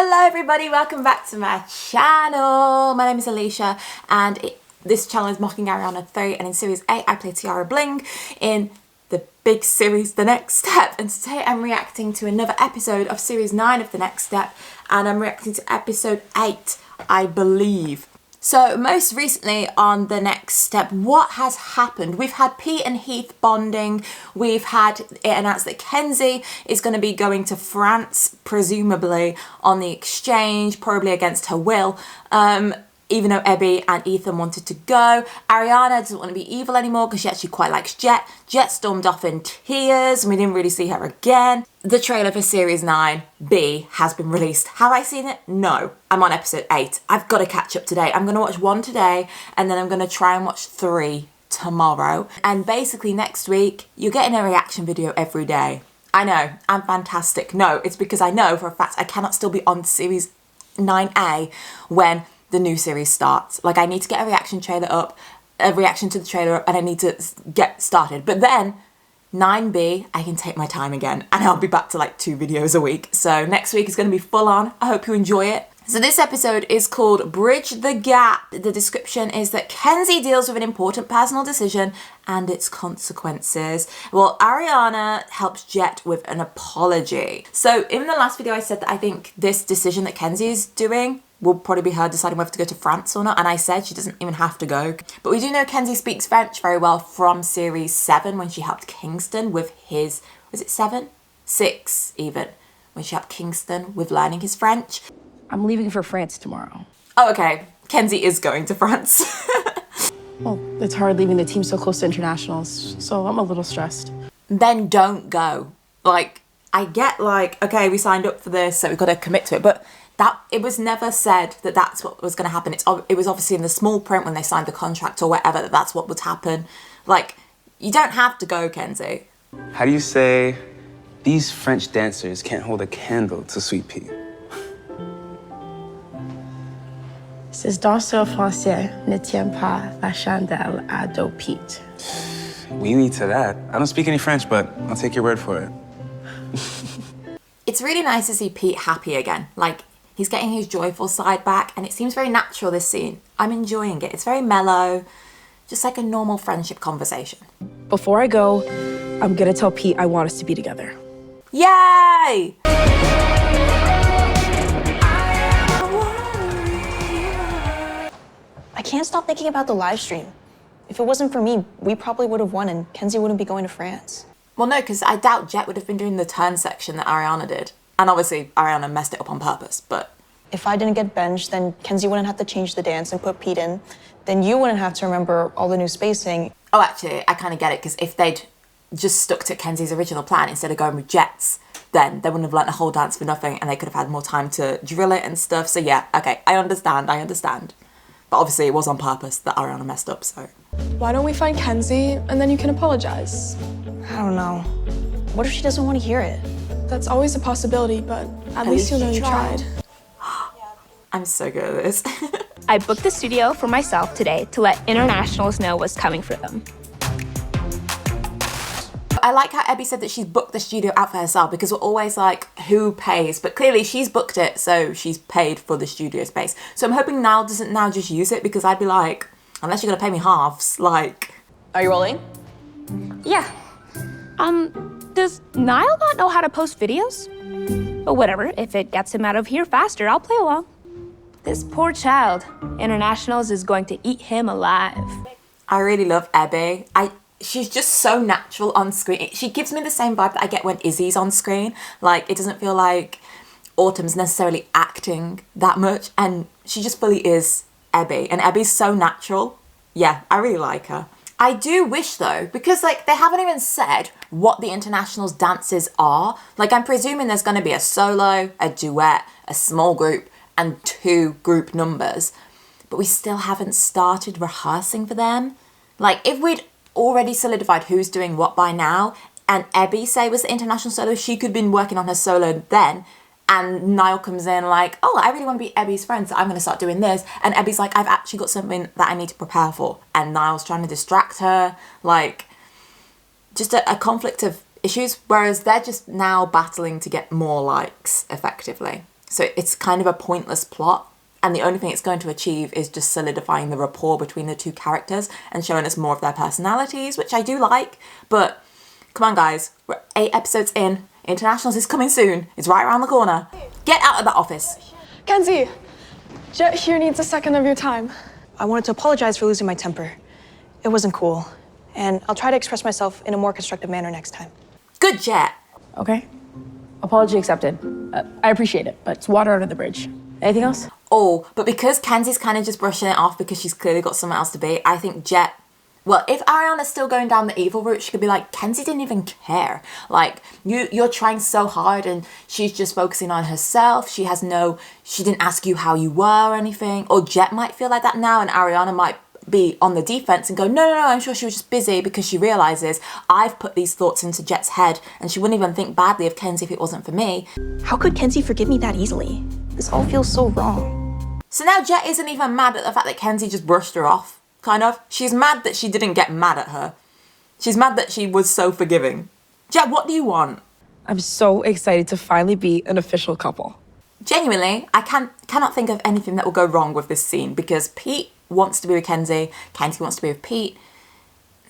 Hello everybody, welcome back to my channel. My name is Alicia and this channel is mocking Ariana 3, and in series 8 I play Tiara Bling in the big series The Next Step, and today I'm reacting to another episode of series 9 of The Next Step, and I'm reacting to episode 8, I believe. So most recently on The Next Step, what has happened? We've had Pete and Heath bonding. We've had it announced that Kenzie is going to be going to France, presumably on the exchange, probably against her will. Even though Abby and Ethan wanted to go. Ariana doesn't want to be evil anymore because she actually quite likes Jet. Jet stormed off in tears and we didn't really see her again. The trailer for Series 9B has been released. Have I seen it? No. I'm on episode 8. I've got to catch up today. I'm going to watch 1 today and then I'm going to try and watch 3 tomorrow. And basically next week, you're getting a reaction video every day. I know, I'm fantastic. No, it's because I know for a fact I cannot still be on Series 9A when the new series starts. Like, I need to get a reaction trailer up, a reaction to the trailer up, and I need to get started. But then 9B, I can take my time again and I'll be back to like 2 videos a week. So next week is going to be full on. I hope you enjoy it. So this episode is called Bridge the Gap. The description is that Kenzie deals with an important personal decision and its consequences, while Ariana helps Jet with an apology. So in the last video I said that I think this decision that Kenzie is doing will probably be her deciding whether to go to France or not, and I said she doesn't even have to go. But we do know Kenzie speaks French very well from series 7 when she helped Kingston with his, was it 7? 6 even, when she helped Kingston with learning his French. I'm leaving for France tomorrow. Oh, okay. Kenzie is going to France. Well, it's hard leaving the team so close to internationals, so I'm a little stressed. Then don't go. Like, I get like, okay, we signed up for this, so we've got to commit to it, but it was never said that that's what was going to happen. It was obviously in the small print when they signed the contract or whatever that that's what would happen. Like, you don't have to go, Kenzie. How do you say, these French dancers can't hold a candle to Sweet Pea? Ces danseurs français ne tiennent pas la chandelle à dos Pete. We need to that. I don't speak any French, but I'll take your word for it. It's really nice to see Pete happy again. Like, he's getting his joyful side back, and it seems very natural, this scene. I'm enjoying it. It's very mellow, just like a normal friendship conversation. Before I go, I'm gonna tell Pete I want us to be together. Yay! I can't stop thinking about the live stream. If it wasn't for me, we probably would have won and Kenzie wouldn't be going to France. Well, no, because I doubt Jet would have been doing the turn section that Ariana did. And obviously, Ariana messed it up on purpose, but... If I didn't get benched, then Kenzie wouldn't have to change the dance and put Pete in. Then you wouldn't have to remember all the new spacing. Oh, actually, I kind of get it, because if they'd just stuck to Kenzie's original plan instead of going with Jet's, then they wouldn't have learnt a whole dance for nothing, and they could have had more time to drill it and stuff. So yeah, okay, I understand. But obviously, it was on purpose that Ariana messed up, so... Why don't we find Kenzie and then you can apologize? I don't know. What if she doesn't want to hear it? That's always a possibility, but at least you'll know you tried. I'm so good at this. I booked the studio for myself today to let internationals know what's coming for them. I like how Abby said that she's booked the studio out for herself, because we're always like, who pays? But clearly she's booked it, so she's paid for the studio space. So I'm hoping Niall doesn't now just use it, because I'd be like, unless you're gonna pay me halves, like... Are you rolling? Yeah. Does Niall not know how to post videos? But whatever, if it gets him out of here faster, I'll play along. This poor child. Internationals is going to eat him alive. I really love Abby. She's just so natural on screen. She gives me the same vibe that I get when Izzy's on screen. Like, it doesn't feel like Autumn's necessarily acting that much, and she just fully is Abby, and Abby's so natural. Yeah, I really like her. I do wish though, because like they haven't even said what the internationals dances are. Like, I'm presuming there's going to be a solo, a duet, a small group, and 2 group numbers, but we still haven't started rehearsing for them. Like, if we'd already solidified who's doing what by now, and Abby, say, was the international solo, she could have been working on her solo then, and Niall comes in like, oh, I really want to be Abby's friend, so I'm going to start doing this. And Abby's like, I've actually got something that I need to prepare for. And Niall's trying to distract her. Like, just a conflict of issues. Whereas they're just now battling to get more likes, effectively. So it's kind of a pointless plot. And the only thing it's going to achieve is just solidifying the rapport between the two characters and showing us more of their personalities, which I do like. But come on, guys, we're 8 episodes in. Internationals is coming soon. It's right around the corner. Get out of that office. Kenzie, Jet here needs a second of your time. I wanted to apologize for losing my temper. It wasn't cool. And I'll try to express myself in a more constructive manner next time. Good, Jet. Okay. Apology accepted. I appreciate it, but it's water under the bridge. Anything else? Oh, but because Kenzie's kind of just brushing it off because she's clearly got something else to be, I think Jet... Well, if Ariana's still going down the evil route, she could be like, Kenzie didn't even care. Like, you're trying so hard and she's just focusing on herself. She didn't ask you how you were or anything. Or Jet might feel like that now and Ariana might be on the defense and go, no, I'm sure she was just busy because she realizes I've put these thoughts into Jet's head and she wouldn't even think badly of Kenzie if it wasn't for me. How could Kenzie forgive me that easily? This all feels so wrong. So now Jet isn't even mad at the fact that Kenzie just brushed her off, kind of. She's mad that she didn't get mad at her. She's mad that she was so forgiving. Jet, what do you want? I'm so excited to finally be an official couple. Genuinely, I cannot think of anything that will go wrong with this scene because Pete wants to be with Kenzie, Kenzie wants to be with Pete.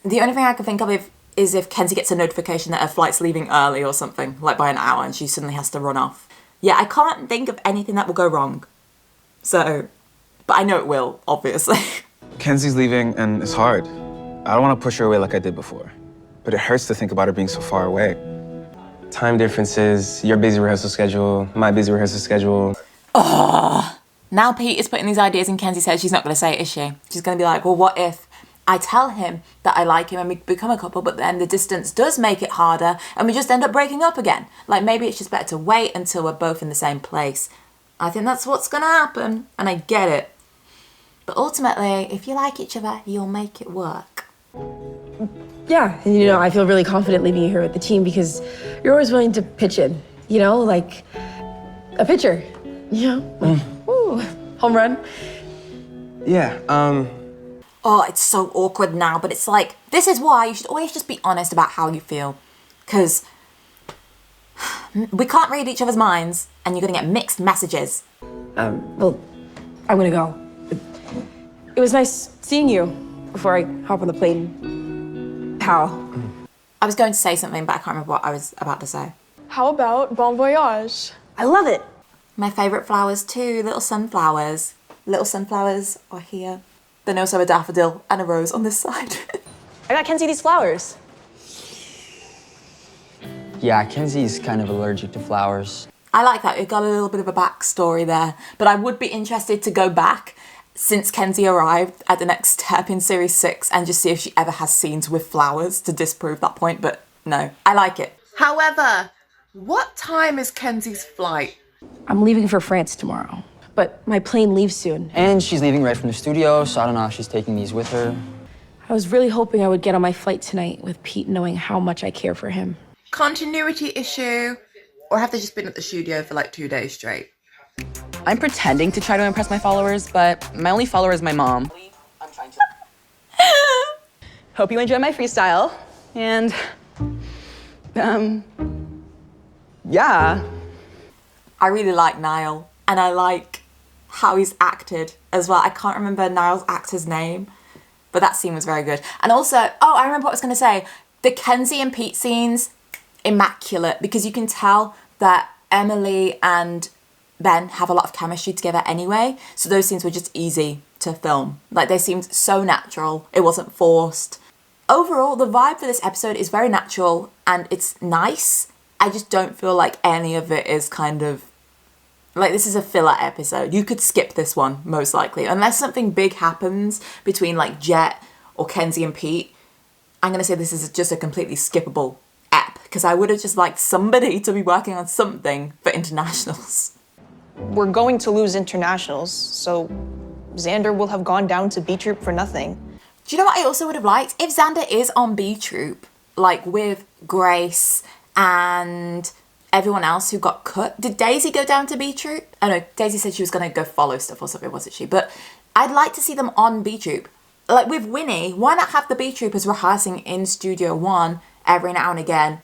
The only thing I can think of is if Kenzie gets a notification that her flight's leaving early or something, like by an hour, and she suddenly has to run off. Yeah, I can't think of anything that will go wrong. So, but I know it will, obviously. Kenzie's leaving, and it's hard. I don't want to push her away like I did before, but it hurts to think about her being so far away. Time differences, your busy rehearsal schedule, my busy rehearsal schedule. Now Pete is putting these ideas in Kenzie's head. She's not going to say it, is she? She's going to be like, well, what if I tell him that I like him and we become a couple, but then the distance does make it harder and we just end up breaking up again? Like, maybe it's just better to wait until we're both in the same place. I think that's what's going to happen, and I get it. But ultimately, if you like each other, you'll make it work. Yeah, and I feel really confident leaving you here with the team because you're always willing to pitch in, like a pitcher, Ooh, home run. Yeah, Oh, it's so awkward now, but it's like, this is why you should always just be honest about how you feel. Because we can't read each other's minds, and you're going to get mixed messages. Well, I'm gonna go. It was nice seeing you before I hop on the plane, pal. I was going to say something, but I can't remember what I was about to say. How about bon voyage? I love it. My favourite flowers too, little sunflowers. Little sunflowers are here. Then also a daffodil and a rose on this side. I got Kenzie these flowers. Yeah, Kenzie's kind of allergic to flowers. I like that. It got a little bit of a backstory there. But I would be interested to go back since Kenzie arrived at the next step in Series 6 and just see if she ever has scenes with flowers to disprove that point. But no, I like it. However, what time is Kenzie's flight? I'm leaving for France tomorrow, but my plane leaves soon. And she's leaving right from the studio, so I don't know if she's taking these with her. I was really hoping I would get on my flight tonight with Pete knowing how much I care for him. Continuity issue? Or have they just been at the studio for like 2 days straight? I'm pretending to try to impress my followers, but my only follower is my mom. Hope you enjoy my freestyle. And, yeah. I really like Niall, and I like how he's acted as well. I can't remember Niall's actor's name, but that scene was very good. And also, oh, I remember what I was going to say. The Kenzie and Pete scenes, immaculate, because you can tell that Emily and Ben have a lot of chemistry together anyway, so those scenes were just easy to film. Like, they seemed so natural. It wasn't forced. Overall, the vibe for this episode is very natural and it's nice. I just don't feel like any of it is kind of... Like, this is a filler episode. You could skip this one, most likely. Unless something big happens between, like, Jet or Kenzie and Pete, I'm going to say this is just a completely skippable ep, because I would have just liked somebody to be working on something for internationals. We're going to lose internationals, so Xander will have gone down to B Troop for nothing. Do you know what I also would have liked? If Xander is on B Troop, like with Grace and everyone else who got cut. Did Daisy go down to B Troop? Oh no, Daisy said she was going to go follow stuff or something, wasn't she? But I'd like to see them on B Troop. Like with Winnie, why not have the B Troopers rehearsing in Studio One every now and again?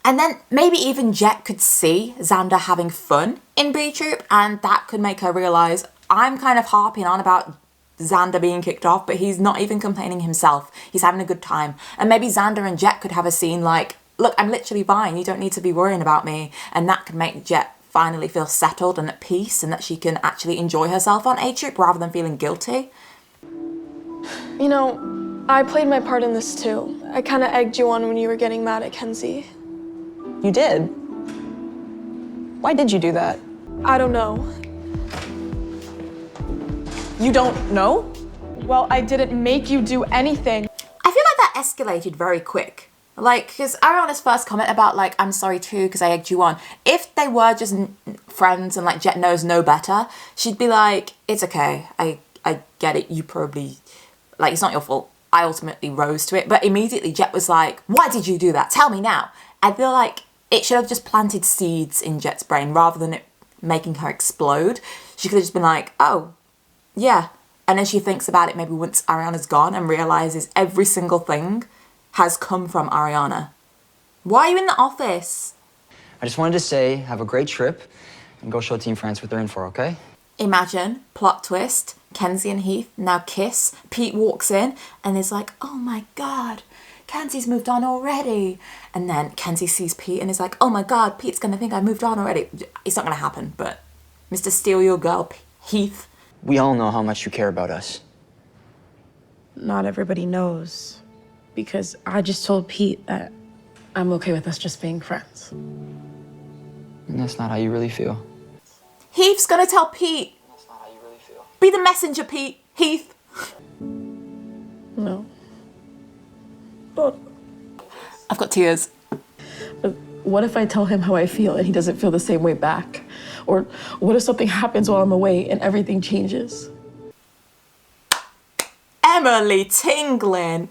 And then maybe even Jet could see Xander having fun in B Troop, and that could make her realise, I'm kind of harping on about Xander being kicked off, but he's not even complaining himself. He's having a good time. And maybe Xander and Jet could have a scene like, look, I'm literally fine. You don't need to be worrying about me. And that could make Jet finally feel settled and at peace, and that she can actually enjoy herself on A Troop rather than feeling guilty. You know, I played my part in this too. I kind of egged you on when you were getting mad at Kenzie. You did? Why did you do that? I don't know. You don't know? Well, I didn't make you do anything. I feel like that escalated very quick. Like, because Ariana's first comment about, like, I'm sorry too because I egged you on. If they were just friends and, like, Jet knows no better, she'd be like, it's okay. I get it. You probably, like, it's not your fault. I ultimately rose to it. But immediately Jet was like, why did you do that? Tell me now. I feel like it should have just planted seeds in Jet's brain rather than it making her explode. She could have just been like, oh, yeah. And then she thinks about it maybe once Ariana's gone and realises every single thing has come from Ariana. Why are you in the office? I just wanted to say, have a great trip and go show Team France what they're in for, okay? Imagine, plot twist, Kenzie and Heath now kiss. Pete walks in and is like, oh my God, Kenzie's moved on already. And then Kenzie sees Pete and is like, oh my God, Pete's gonna think I moved on already. It's not gonna happen, but Mr. Steal Your Girl, Heath. We all know how much you care about us. Not everybody knows, because I just told Pete that I'm okay with us just being friends. And that's not how you really feel. Heath's gonna tell Pete. That's not how you really feel. Be the messenger, Pete. Heath. No. But I've got tears. what if I tell him how I feel and he doesn't feel the same way back? Or what if something happens while I'm away and everything changes? Emily tingling.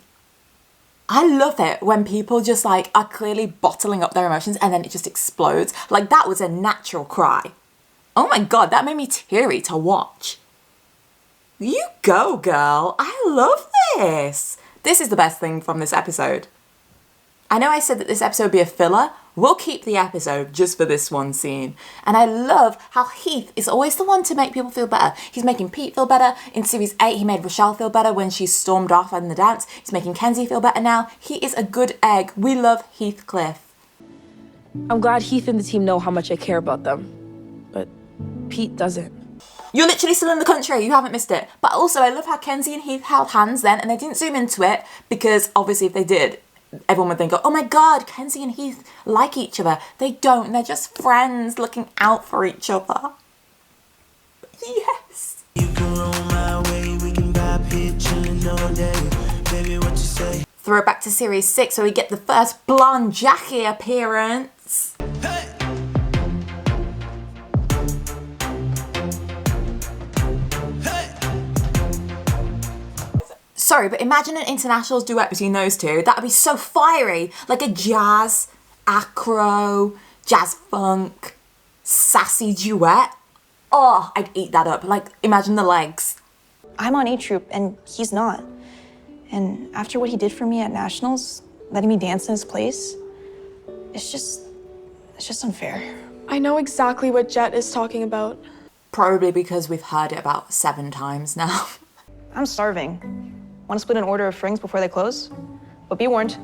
I love it when people just like are clearly bottling up their emotions and then it just explodes. Like that was a natural cry. Oh my God, that made me teary to watch. You go, girl. I love this. This is the best thing from this episode. I know I said that this episode would be a filler. We'll keep the episode just for this one scene. And I love how Heath is always the one to make people feel better. He's making Pete feel better. In series 8, he made Rochelle feel better when she stormed off in the dance. He's making Kenzie feel better now. He is a good egg. We love Heathcliff. I'm glad Heath and the team know how much I care about them, but Pete doesn't. You're literally still in the country. You haven't missed it. But also, I love how Kenzie and Heath held hands then, and they didn't zoom into it because obviously if they did, everyone would think, oh my God, Kenzie and Heath like each other. They don't. They're just friends looking out for each other. Yes. You can roll my way. We can vibe here, chilling all day. Baby, what you say? Throwback to series 6 where we get the first blonde Jackie appearance. Hey. Sorry, but imagine an internationals duet between those two. That would be so fiery. Like a jazz, acro, jazz funk, sassy duet. Oh, I'd eat that up. Like, imagine the legs. I'm on A Troop and he's not. And after what he did for me at Nationals, letting me dance in his place, it's just unfair. I know exactly what Jet is talking about. Probably because we've heard it about 7 times now. I'm starving. Want to split an order of frings before they close? But be warned,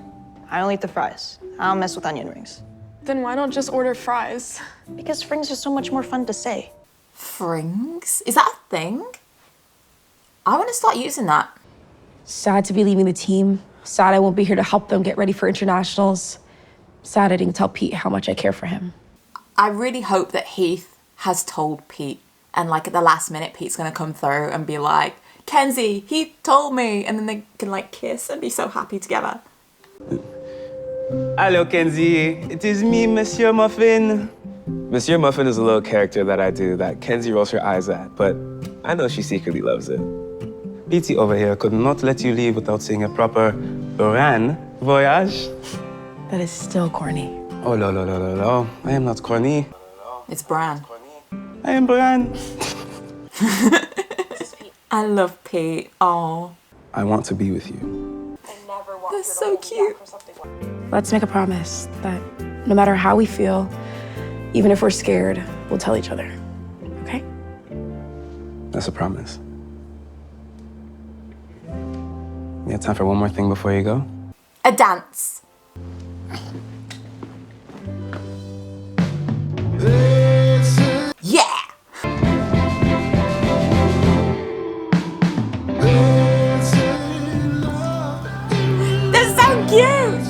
I only eat the fries. I don't mess with onion rings. Then why not just order fries? Because frings are so much more fun to say. Frings? Is that a thing? I want to start using that. Sad to be leaving the team. Sad I won't be here to help them get ready for internationals. Sad I didn't tell Pete how much I care for him. I really hope that Heath has told Pete, and like at the last minute, Pete's gonna come through and be like, Kenzie, he told me, and then they can like kiss and be so happy together. Hello, Kenzie. It is me, Monsieur Muffin. Monsieur Muffin is a little character that I do that Kenzie rolls her eyes at, but I know she secretly loves it. Petey over here could not let you leave without saying a proper Bran voyage. That is still corny. Oh, no. I am not corny. It's Bran. I am Bran. I love Pete. Oh. I want to be with you. They're so cute. Let's make a promise that No matter how we feel, even if we're scared, we'll tell each other. Okay? That's a promise. You have time for one more thing before you go? A dance. Yeah! They're so cute!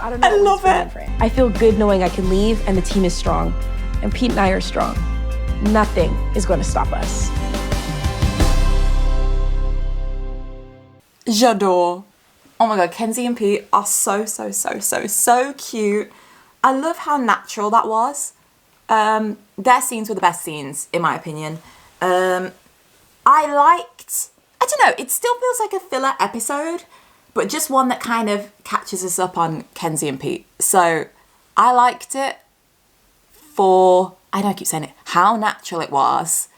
I love it. I feel good knowing I can leave and the team is strong. And Pete and I are strong. Nothing is going to stop us. J'adore. Oh my god, Kenzie and Pete are so cute. I love how natural that was. Their scenes were the best scenes, in my opinion. I don't know, it still feels like a filler episode, but just one that kind of catches us up on Kenzie and Pete. So I liked it for, I know I keep saying it, how natural it was,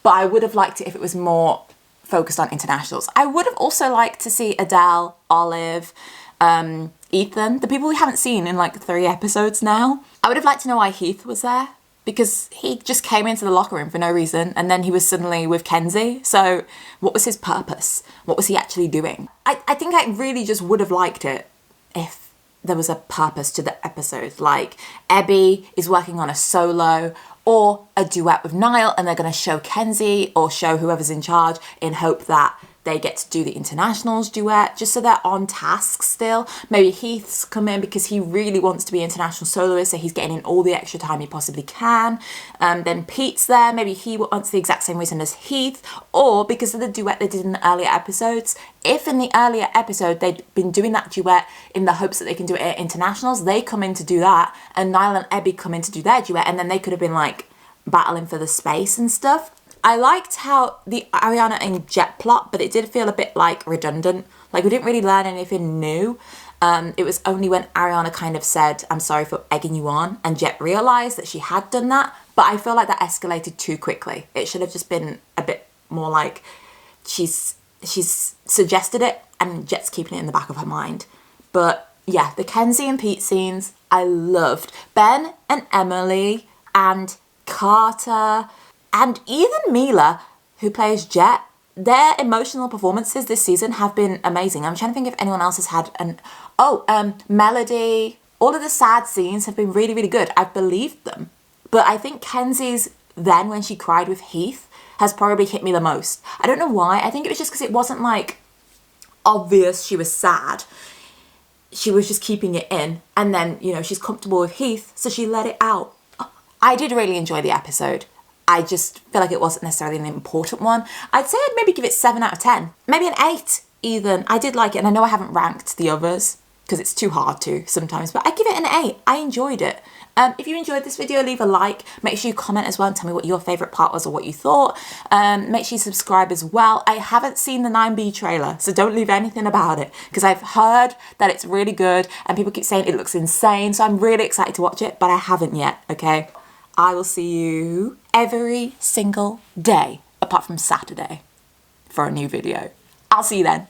but I would have liked it if it was more focused on internationals. I would have also liked to see Adele, Olive, Ethan, the people we haven't seen in like 3 episodes now. I would have liked to know why Heath was there, because he just came into the locker room for no reason and then he was suddenly with Kenzie. So what was his purpose? What was he actually doing? I think I really just would have liked it if there was a purpose to the episode. Like Abby is working on a solo or a duet with Niall and they're going to show Kenzie or show whoever's in charge in hope that they get to do the internationals duet, just so they're on task still. Maybe Heath's come in because he really wants to be international soloist, so he's getting in all the extra time he possibly can. Then Pete's there, maybe he wants the exact same reason as Heath, or because of the duet they did in the earlier episodes. If in the earlier episode they'd been doing that duet in the hopes that they can do it at internationals, they come in to do that, and Niall and Abby come in to do their duet, and then they could have been like battling for the space and stuff. I liked how the Ariana and Jet plot, but it did feel a bit like redundant. Like we didn't really learn anything new. It was only when Ariana kind of said, "I'm sorry for egging you on," and Jet realised that she had done that. But I feel like that escalated too quickly. It should have just been a bit more like she's suggested it and Jet's keeping it in the back of her mind. But yeah, the Kenzie and Pete scenes, I loved. Ben and Emily and Carter and even Mila, who plays Jet, their emotional performances this season have been amazing. I'm trying to think if anyone else has had Melody. All of the sad scenes have been really, really good. I've believed them. But I think Kenzie's then when she cried with Heath has probably hit me the most. I don't know why. I think it was just because it wasn't like obvious she was sad. She was just keeping it in. And then, you know, she's comfortable with Heath, so she let it out. I did really enjoy the episode. I just feel like it wasn't necessarily an important one. I'd say I'd maybe give it 7 out of 10. Maybe an 8 even. I did like it, and I know I haven't ranked the others because it's too hard to sometimes, but I'd give it an 8. I enjoyed it. If you enjoyed this video, leave a like. Make sure you comment as well and tell me what your favourite part was or what you thought. Make sure you subscribe as well. I haven't seen the 9B trailer, so don't leave anything about it because I've heard that it's really good and people keep saying it looks insane, so I'm really excited to watch it, but I haven't yet, okay? I will see you every single day, apart from Saturday, for a new video. I'll see you then.